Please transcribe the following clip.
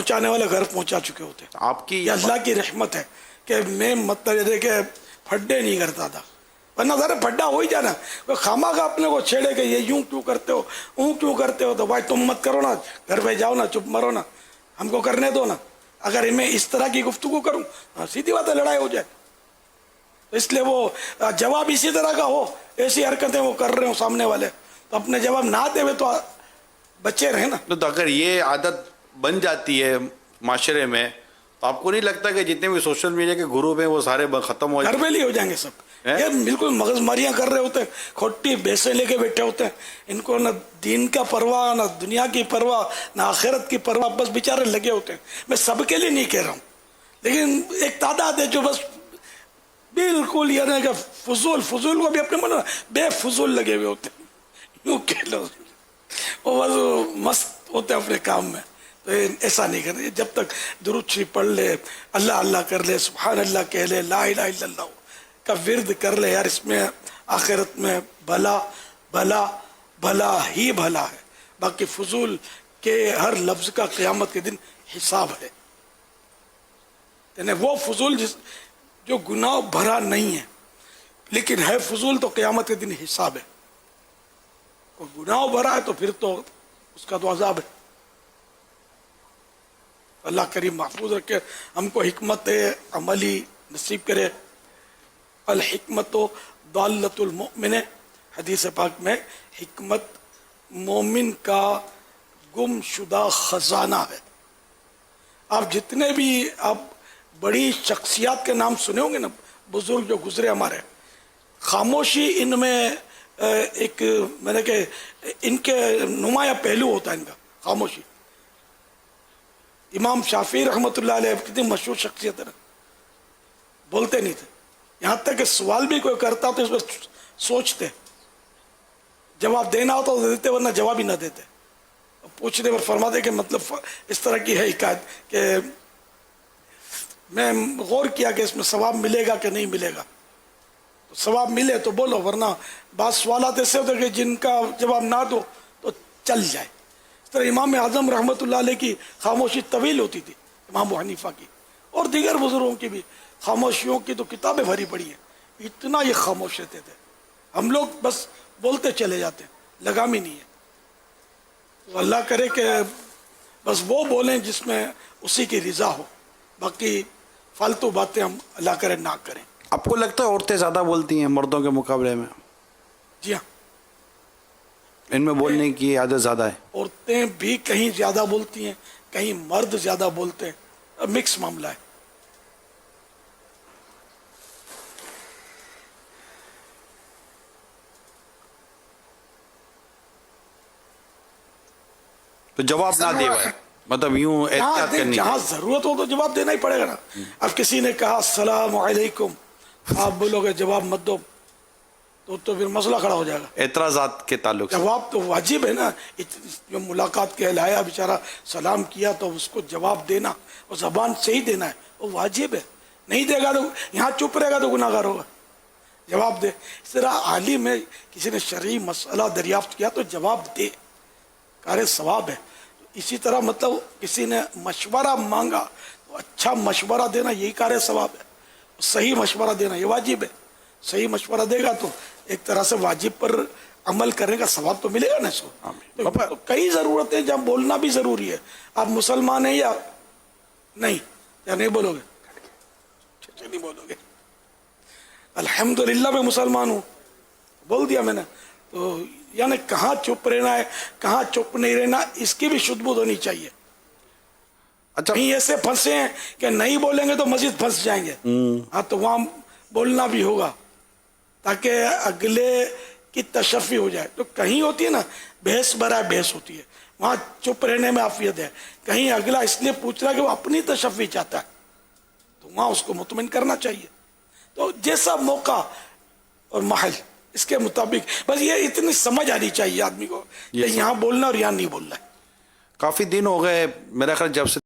پہنچانے والے گھر پہنچا چکے ہوتے ہیں. آپ کی یہ اللہ کی رحمت ہے کہ میں مطلب یہ کہ پھڈے نہیں کرتا تھا، ورنہ ذرا پھڈا ہو ہی جانا. خامہ کا اپنے کو چھیڑے کہ یہ یوں کیوں کرتے ہو، اوں کیوں کرتے ہو، تو بھائی تم مت کرو نا، گھر پہ جاؤ نا، چپ مرو نا، ہم کو کرنے دو نا. اگر میں اس طرح کی گفتگو کروں سیدھی بات ہے لڑائی ہو جائے. اس لیے وہ جواب اسی طرح کا ہو، ایسی حرکتیں وہ کر رہے ہوں سامنے والے، تو اپنے جواب نہ دے ہوئے تو بچے رہے نا. تو اگر یہ عادت بن جاتی ہے معاشرے میں تو آپ کو نہیں لگتا کہ جتنے بھی سوشل میڈیا کے گروپ ہیں وہ سارے ختم ہو گھر جائیں؟ پہ ہی ہو جائیں گے سب. یہ بالکل مغز ماریاں کر رہے ہوتے ہیں، کھوٹی بیسیں لے کے بیٹھے ہوتے ہیں. ان کو نہ دین کا پرواہ، نہ دنیا کی پرواہ، نہ آخرت کی پرواہ، بس بیچارے لگے ہوتے ہیں. میں سب کے لیے نہیں کہہ رہا ہوں، لیکن ایک تعداد ہے جو بس بالکل یعنی کہ فضول کو بھی اپنے من بے فضول لگے ہوئے ہوتے ہیں. یوں کہہ لو وہ بس مست ہوتے ہیں اپنے کام میں. تو ایسا نہیں کرنا. جب تک درود شریف پڑھ لے، اللہ اللہ کر لے، سبحان اللہ کہہ لے، لا الہ الا اللہ کا ورد کر لے، یار اس میں آخرت میں بھلا بھلا بھلا ہی بھلا ہے. باقی فضول کے ہر لفظ کا قیامت کے دن حساب ہے. یعنی وہ فضول جو گناہ بھرا نہیں ہے لیکن ہے فضول، تو قیامت کے دن حساب ہے. اور گناہ بھرا ہے تو پھر تو اس کا تو عذاب ہے. اللہ کریم محفوظ رکھے، ہم کو حکمت عملی نصیب کرے. الحکمت ضالۃ المؤمن، حدیث پاک میں حکمت مومن کا گم شدہ خزانہ ہے. آپ جتنے بھی آپ بڑی شخصیات کے نام سنے ہوں گے نا، بزرگ جو گزرے ہمارے، خاموشی ان میں ایک میں نے کہ ان کے نمایاں پہلو ہوتا ہے ان کا، خاموشی. امام شافعی رحمۃ اللہ علیہ کتنی مشہور شخصیت ہے نا، بولتے نہیں تھے. یہاں تک کہ سوال بھی کوئی کرتا تو اس پر سوچتے، جواب دینا ہوتا تو دیتے، ورنہ جواب ہی نہ دیتے. پوچھنے پر فرماتے کہ مطلب اس طرح کی ہے حکایت کہ میں غور کیا کہ اس میں ثواب ملے گا کہ نہیں ملے گا. تو ثواب ملے تو بولو، ورنہ بعض سوالات ایسے ہوتے کہ جن کا جواب نہ دو تو چل جائے. اس طرح امام اعظم رحمۃ اللہ علیہ کی خاموشی طویل ہوتی تھی، امام ابو حنیفہ کی اور دیگر بزرگوں کی بھی خاموشیوں کی تو کتابیں بھری پڑی ہیں. اتنا یہ خاموش رہتے تھے. ہم لوگ بس بولتے چلے جاتے ہیں، لگام ہی نہیں ہے. تو اللہ کرے کہ بس وہ بولیں جس میں اسی کی رضا ہو، باقی فالتو باتیں ہم اللہ کرے نہ کریں. آپ کو لگتا ہے عورتیں زیادہ بولتی ہیں مردوں کے مقابلے میں؟ جی ہاں، ان میں بولنے کی عادت زیادہ ہے. عورتیں بھی کہیں زیادہ بولتی ہیں، کہیں مرد زیادہ بولتے ہیں، مکس معاملہ ہے. تو جواب نہ دے بھائی، مطلب یوں احتیاط کرنی جہاں چاہیے. ضرورت ہو تو جواب دینا ہی پڑے گا نا. اب کسی نے کہا السلام علیکم، آپ بولو گے جواب مت دو تو پھر مسئلہ کھڑا ہو جائے گا. اعتراضات کے تعلق سے جواب تو واجب ہے نا. جو ملاقات کے لایا بیچارہ سلام کیا تو اس کو جواب دینا، اور زبان سے ہی دینا ہے، وہ واجب ہے. نہیں دے گا تو یہاں چپ رہے گا تو گناہ گار ہوگا. جواب دے. اس طرح عالم ہے، کسی نے شرعی مسئلہ دریافت کیا تو جواب دے، کار ثواب ہے. اسی طرح مطلب کسی نے مشورہ مانگا تو اچھا مشورہ دینا یہی کار ثواب ہے. صحیح مشورہ دینا یہ واجب ہے. صحیح مشورہ دے گا تو ایک طرح سے واجب پر عمل کرنے کا ثواب تو ملے گا نا اس کو. تو کئی ضرورتیں جب بولنا بھی ضروری ہے. آپ مسلمان ہیں یا نہیں، یا نہیں بولو گے؟ نہیں بولو گے. الحمدللہ میں مسلمان ہوں بول دیا میں نے. تو یعنی کہاں چپ رہنا ہے کہاں چپ نہیں رہنا، اس کی بھی شدھ بدھ ہونی چاہیے. اچھا کہیں ایسے پھنسے ہیں کہ نہیں بولیں گے تو مزید پھنس جائیں گے. ہاں تو وہاں بولنا بھی ہوگا تاکہ اگلے کی تشفی ہو جائے. تو کہیں ہوتی ہے نا بحث برائے بحث ہوتی ہے، وہاں چپ رہنے میں عافیت ہے. کہیں اگلا اس لیے پوچھ رہا ہے کہ وہ اپنی تشفی چاہتا ہے تو وہاں اس کو مطمئن کرنا چاہیے. تو جیسا موقع اور محل اس کے مطابق بس یہ اتنی سمجھ آنی چاہیے آدمی کو کہ یہاں بولنا اور یہاں نہیں بولنا ہے. کافی دن ہو گئے میرا خیال جب سے